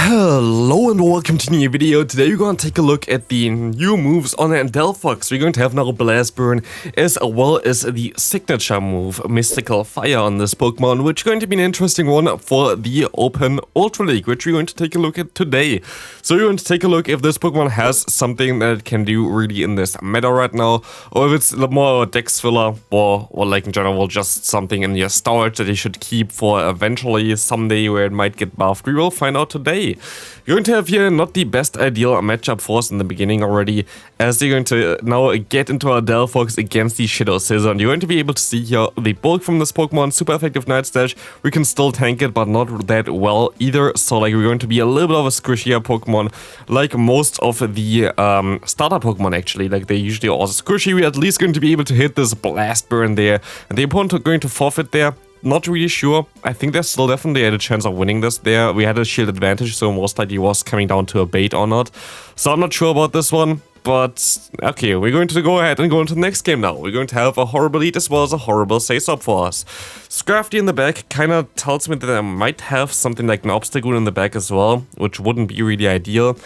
Hello and welcome to a new video. Today we're going to take a look at the new moves on Delphox. We're going to have now Blast Burn as well as the signature move Mystical Fire on this Pokemon, which is going to be an interesting one for the Open Ultra League, which we're going to take a look at today. So we're going to take a look if this Pokemon has something that it can do really in this meta right now, or if it's more a dex filler, or like in general just something in your storage that you should keep for eventually someday where it might get buffed. We will find out today. You're going to have here not the best ideal matchup for us in the beginning already, as you're going to now get into our Delphox against the Shadow Scissor, and you're going to be able to see here the bulk from this Pokemon, super effective Night Slash. We can still tank it, but not that well either, so like we're going to be a little bit of a squishier Pokemon, like most of the starter Pokemon actually, like they usually are also squishy. We're at least going to be able to hit this Blast Burn there, and the opponent are going to forfeit there. Not really sure. I think there's still definitely had a chance of winning this there. We had a shield advantage, so most likely was coming down to a bait or not. So I'm not sure about this one, but okay, we're going to go ahead and go into the next game now. We're going to have a horrible lead as well as a horrible Say-Stop for us. Scrafty in the back kind of tells me that I might have something like an Obstagoon in the back as well, which wouldn't be really ideal.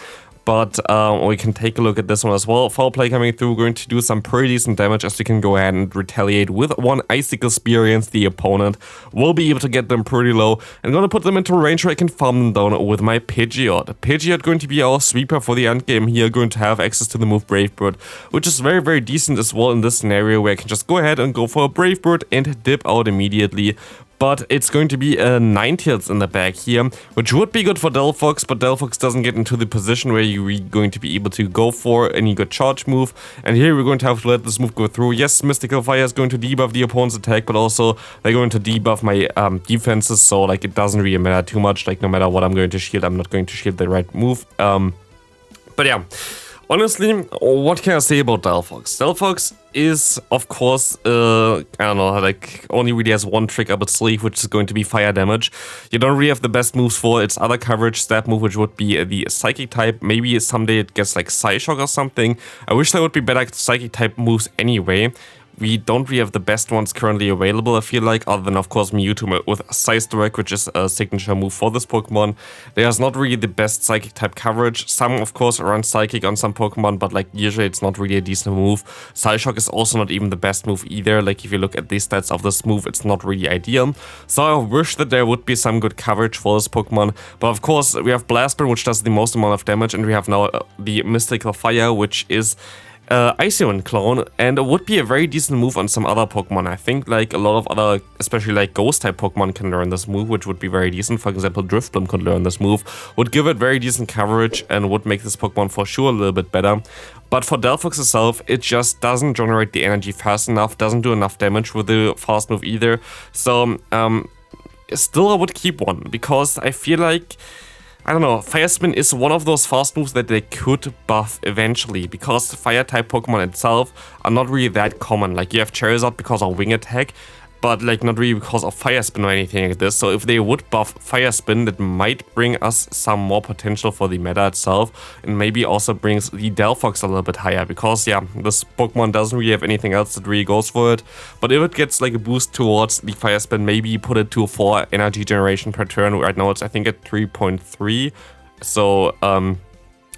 But we can take a look at this one as well. Foul play coming through, going to do some pretty decent damage as we can go ahead and retaliate with one Icicle Spear against the opponent. We'll be able to get them pretty low. I'm going to put them into range where I can farm them down with my Pidgeot. Pidgeot going to be our sweeper for the end game here, going to have access to the move Brave Bird, which is very, very decent as well in this scenario where I can just go ahead and go for a Brave Bird and dip out immediately. But it's going to be a Ninetales in the back here, which would be good for Delphox, but Delphox doesn't get into the position where you're going to be able to go for any good charge move. And here we're going to have to let this move go through. Yes, Mystical Fire is going to debuff the opponent's attack, but also they're going to debuff my defenses, so like it doesn't really matter too much. Like no matter what I'm going to shield, I'm not going to shield the right move. But yeah. Honestly, what can I say about Delphox? Delphox is, of course, I don't know, like, only really has one trick up its sleeve, which is going to be fire damage. You don't really have the best moves for its other coverage stat move, which would be the Psychic type. Maybe someday it gets, like, Psyshock or something. I wish there would be better Psychic type moves anyway. We don't really have the best ones currently available, I feel like, other than, of course, Mewtwo with Size Direct, which is a signature move for this Pokemon. There's not really the best Psychic type coverage. Some, of course, run Psychic on some Pokemon, but, like, usually it's not really a decent move. Psyshock is also not even the best move either. Like, if you look at the stats of this move, it's not really ideal. So I wish that there would be some good coverage for this Pokemon. But, of course, we have Blast Burn, which does the most amount of damage, and we have now the Mystical Fire, which is Iceon clone, and it would be a very decent move on some other Pokemon. I think like a lot of other, especially like Ghost type Pokemon can learn this move, which would be very decent. For example, Drifblim could learn this move, would give it very decent coverage and would make this Pokemon for sure a little bit better. But for Delphox itself, it just doesn't generate the energy fast enough, doesn't do enough damage with the fast move either. So still I would keep one, because I feel like, I don't know, Fire Spin is one of those fast moves that they could buff eventually, because Fire-type Pokemon itself are not really that common. Like, you have Charizard because of Wing Attack, but like not really because of Fire Spin or anything like this. So if they would buff Fire Spin, that might bring us some more potential for the meta itself, and maybe also brings the Delphox a little bit higher, because yeah, this Pokemon doesn't really have anything else that really goes for it. But if it gets like a boost towards the Fire Spin, maybe put it to 4 energy generation per turn. Right now it's I think at 3.3, so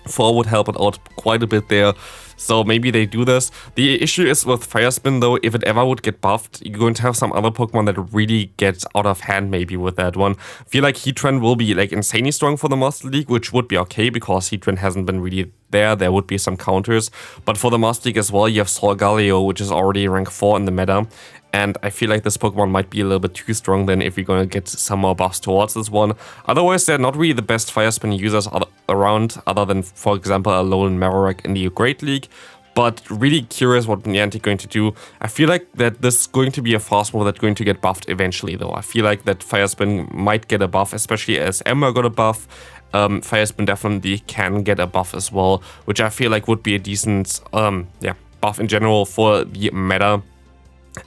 4 would help it out quite a bit there. So maybe they do this. The issue is with Fire Spin though, if it ever would get buffed, you're going to have some other Pokemon that really gets out of hand maybe with that one. I feel like Heatran will be like insanely strong for the Master League, which would be okay because Heatran hasn't been really there. There would be some counters. But for the Master League as well, you have Solgaleo, which is already rank 4 in the meta. And I feel like this Pokemon might be a little bit too strong then if you're going to get some more buffs towards this one. Otherwise, they're not really the best Fire Spin users around, other than, for example, a Alolan Marowak in the Great League. But really curious what Niantic going to do. I feel like that this is going to be a fast move that's going to get buffed eventually, though. I feel like that Fire Spin might get a buff, especially as Ember got a buff. Fire Spin definitely can get a buff as well, which I feel like would be a decent buff in general for the meta,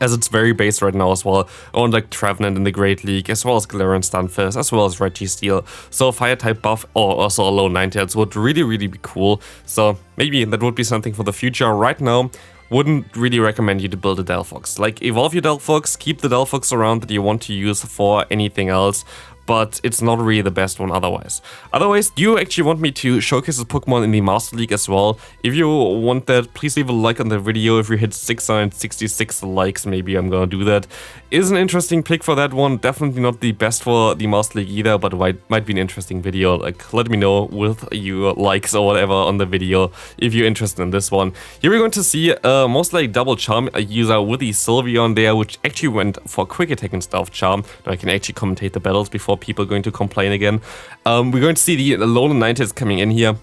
as it's very based right now as well on like Trevenant in the Great League, as well as Galarian Stunfisk, as well as Registeel. So Fire type buff or also a low Ninetales would really be cool. So maybe that would be something for the future. Right now, wouldn't really recommend you to build a Delphox. Like, evolve your Delphox, keep the Delphox around that you want to use for anything else, but it's not really the best one otherwise. Otherwise, do you actually want me to showcase this Pokemon in the Master League as well? If you want that, please leave a like on the video. If you hit 666 likes, maybe I'm gonna do that. Is an interesting pick for that one. Definitely not the best for the Master League either, but might be an interesting video. Like, let me know with your likes or whatever on the video if you're interested in this one. Here we're going to see most likely double charm user with the Sylveon there, which actually went for quick attack instead of charm. Now I can actually commentate the battles before people are going to complain again. We're going to see the Alolan Ninetales coming in here.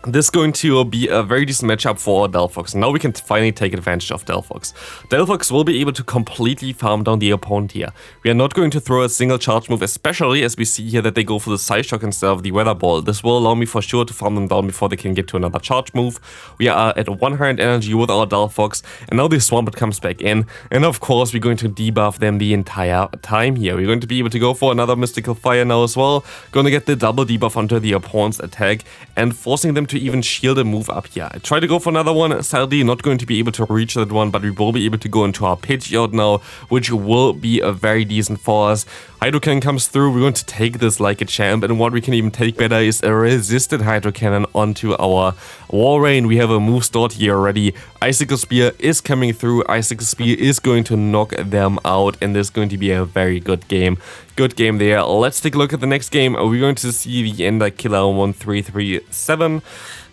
This is going to be a very decent matchup for Delphox. Now we can finally take advantage of Delphox. Delphox will be able to completely farm down the opponent here. We are not going to throw a single charge move, especially as we see here that they go for the Psy Shock instead of the Weather Ball. This will allow me for sure to farm them down before they can get to another charge move. We are at 100 energy with our Delphox, and now the Swampert comes back in. And of course, we're going to debuff them the entire time here. We're going to be able to go for another Mystical Fire now as well. Going to get the double debuff onto the opponent's attack and forcing them to even shield a move up here. I try to go for another one, sadly not going to be able to reach that one, but we will be able to go into our Pidgeot now, which will be a very decent for us. Hydro Cannon comes through, we're going to take this like a champ, and what we can even take better is a resisted Hydro Cannon onto our Walrein. We have a move stored here already. Icicle Spear is coming through, Icicle Spear is going to knock them out, and this is going to be a very good game. Good game there. Let's take a look at the next game. We're going to see the Ender Killer 1337.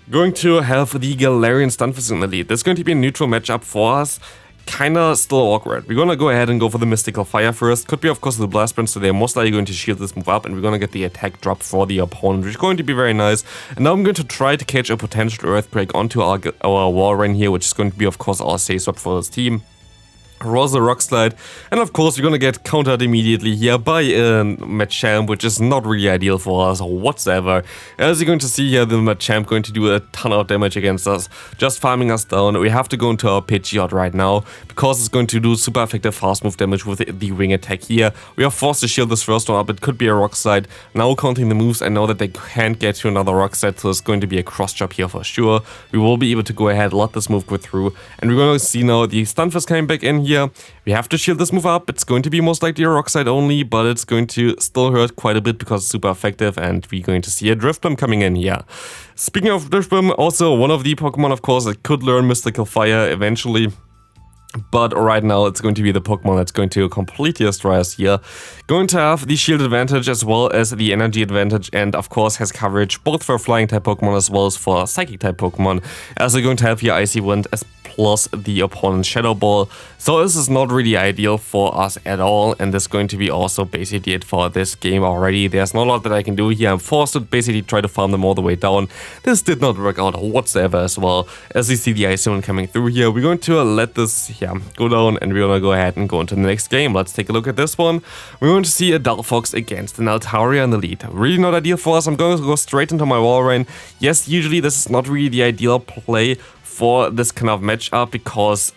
Going to have the Galarian Stunfisk in the lead. This is going to be a neutral matchup for us. Kinda still awkward. We're gonna go ahead and go for the Mystical Fire first. Could be, of course, the Blast Burn, so they're most likely going to shield this move up, and we're gonna get the attack drop for the opponent, which is going to be very nice. And now I'm going to try to catch a potential Earthquake onto our Walrein here, which is going to be, of course, our safe swap for this team. Rosa Rock Slide, and of course we're gonna get countered immediately here by Machamp, which is not really ideal for us whatsoever. As you're going to see here, the Machamp going to do a ton of damage against us, just farming us down. We have to go into our Pidgeot right now, because it's going to do super effective fast move damage with the wing attack here. We are forced to shield this first one up. It could be a Rock Slide. Now counting the moves, I know that they can't get to another Rock Slide, so it's going to be a cross chop here for sure. We will be able to go ahead, let this move go through, and we're going to see now the Stunfisk coming back in here. We have to shield this move up. It's going to be most likely a Rock Slide only, but it's going to still hurt quite a bit because it's super effective, and we're going to see a Drifblim coming in here. Speaking of Drifblim, also one of the Pokemon, of course, that could learn Mystical Fire eventually. But right now, it's going to be the Pokemon that's going to completely destroy us here. Going to have the shield advantage as well as the energy advantage, and of course has coverage both for flying type Pokemon as well as for psychic type Pokemon. As we're going to have here Icy Wind as plus the opponent's Shadow Ball. So this is not really ideal for us at all, and this is going to be also basically it for this game already. There's not a lot that I can do here. I'm forced to basically try to farm them all the way down. This did not work out whatsoever as well. As you see the Icy Wind coming through here, we're going to let this go down, and we're gonna go ahead and go into the next game. Let's take a look at this one. We're going to see a Delphox against an Altaria in the lead. Really not ideal for us. I'm going to go straight into my Walrein. Yes, usually this is not really the ideal play for this kind of matchup, because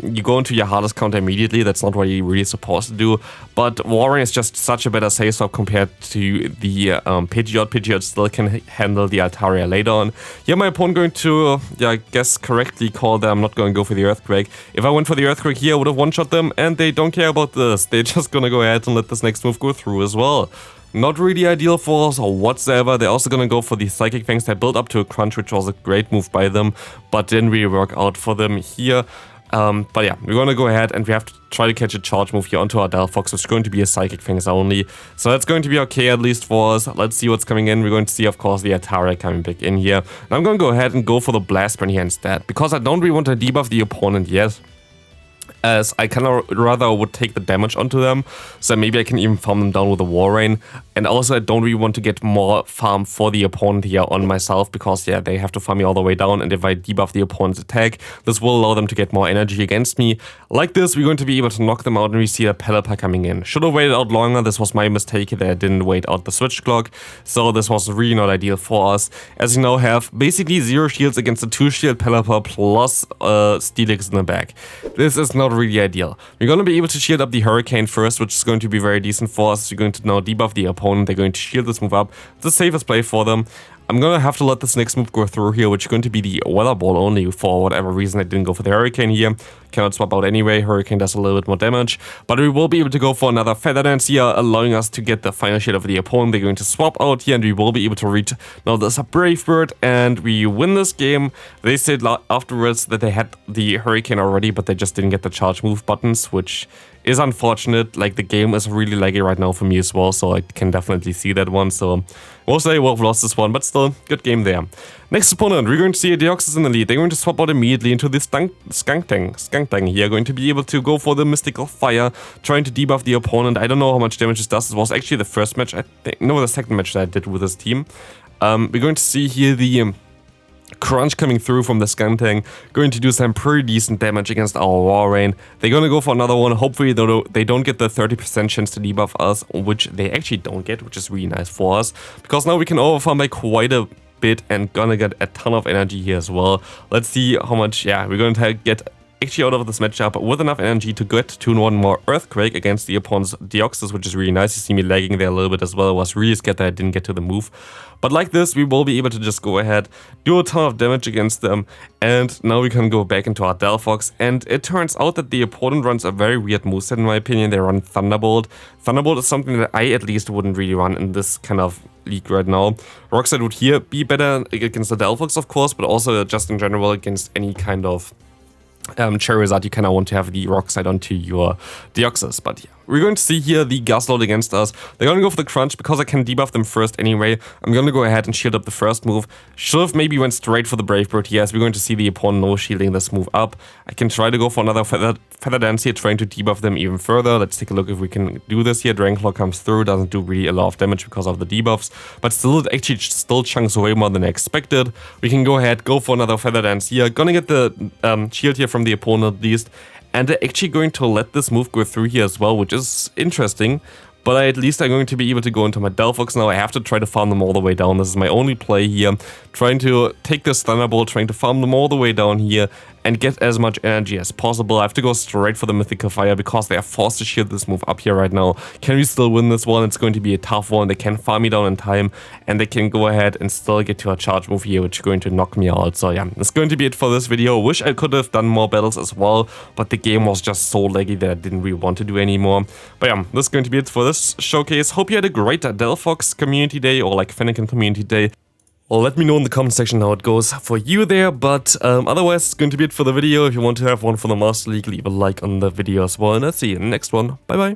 you go into your hardest counter immediately. That's not what you're really supposed to do. But Walrein is just such a better safe swap compared to the Pidgeot. Pidgeot still can handle the Altaria later on. Here my opponent going to, I guess, correctly call that I'm not going to go for the Earthquake. If I went for the Earthquake here, I would have one-shot them, and they don't care about this. They're just going to go ahead and let this next move go through as well. Not really ideal for us or whatsoever. They're also gonna go for the Psychic Fangs. They built up to a Crunch, which was a great move by them, but didn't really work out for them here. But yeah, we're gonna go ahead and we have to try to catch a charge move here onto our Delphox, which is going to be a Psychic Fangs only. So that's going to be okay, at least for us. Let's see what's coming in. We're going to see, of course, the Altaria coming back in here. And I'm gonna go ahead and go for the Blast Burn here instead, because I don't really want to debuff the opponent yet, as I kind of rather would take the damage onto them, so maybe I can even farm them down with a Walrein. And also I don't really want to get more farm for the opponent here on myself, because yeah, they have to farm me all the way down, and if I debuff the opponent's attack, this will allow them to get more energy against me. Like this, we're going to be able to knock them out, and we see a Pelipper coming in. Should have waited out longer. This was my mistake that I didn't wait out the switch clock, so this was really not ideal for us, as you now have basically 0 shields against a 2-shield Pelipper plus Steelix in the back. This is not really ideal. We're going to be able to shield up the Hurricane first, which is going to be very decent for us. We're going to now debuff the opponent. They're going to shield this move up. It's the safest play for them. I'm gonna have to let this next move go through here, which is going to be the Weather Ball only. For whatever reason, I didn't go for the Hurricane here. Cannot swap out anyway. Hurricane does a little bit more damage, but we will be able to go for another Feather Dance here, allowing us to get the final shade of the opponent. They're going to swap out here, and we will be able to reach. Now there's a Brave Bird, and we win this game. They said afterwards that they had the Hurricane already, but they just didn't get the charge move buttons, which is unfortunate. Like, the game is really laggy right now for me as well, so I can definitely see that one. So we'll say we've lost this one, but still, good game there. Next opponent, we're going to see a Deoxys in the lead. They're going to swap out immediately into this Skunk Tang here, going to be able to go for the Mystical Fire, trying to debuff the opponent. I don't know how much damage this does. It was actually the first match, I think, no, the second match that I did with this team. We're going to see here the Crunch coming through from the Skuntank, going to do some pretty decent damage against our Walrein. They're gonna go for another one. Hopefully they don't get the 30% chance to debuff us, which they actually don't get, which is really nice for us, because now we can overfarm by quite a bit and gonna get a ton of energy here as well. Let's see how much, yeah, we're going to get actually out of this matchup with enough energy to get to one more Earthquake against the opponent's Deoxys, which is really nice. You see me lagging there a little bit as well. I was really scared that I didn't get to the move. But like this, we will be able to just go ahead, do a ton of damage against them, and now we can go back into our Delphox. And it turns out that the opponent runs a very weird moveset in my opinion. They run Thunderbolt. Thunderbolt is something that I at least wouldn't really run in this kind of league right now. Rock Slide would here be better against the Delphox, of course, but also just in general against any kind of Charizard, you kind of want to have the Rock Slide onto your Deoxys. But yeah, we're going to see here the Gastload against us. They're going to go for the Crunch because I can debuff them first anyway. I'm going to go ahead and shield up the first move. Should have maybe went straight for the Brave Bird here, as we're going to see the opponent no shielding this move up. I can try to go for another Feather Dance here, trying to debuff them even further. Let's take a look if we can do this here. Dragon comes through, doesn't do really a lot of damage because of the debuffs, but still, it actually still chunks away more than I expected. We can go ahead, go for another Feather Dance here. Gonna get the shield here from the opponent at least, and they're actually going to let this move go through here as well, which is interesting. But at least I'm going to be able to go into my Delphox now. I have to try to farm them all the way down. This is my only play here. Trying to take this Thunderbolt, trying to farm them all the way down here and get as much energy as possible. I have to go straight for the Mythical Fire because they are forced to shield this move up here right now. Can we still win this one? It's going to be a tough one. They can farm me down in time, and they can go ahead and still get to a charge move here, which is going to knock me out. So yeah, that's going to be it for this video. Wish I could have done more battles as well, but the game was just so laggy that I didn't really want to do anymore. But yeah, this is going to be it for this showcase. Hope you had a great Delphox community day, or like Fennekin community day. Well, let me know in the comment section how it goes for you there, but otherwise it's going to be it for the video. If you want to have one for the Master League, leave a like on the video as well, and I'll see you in the next one. Bye bye.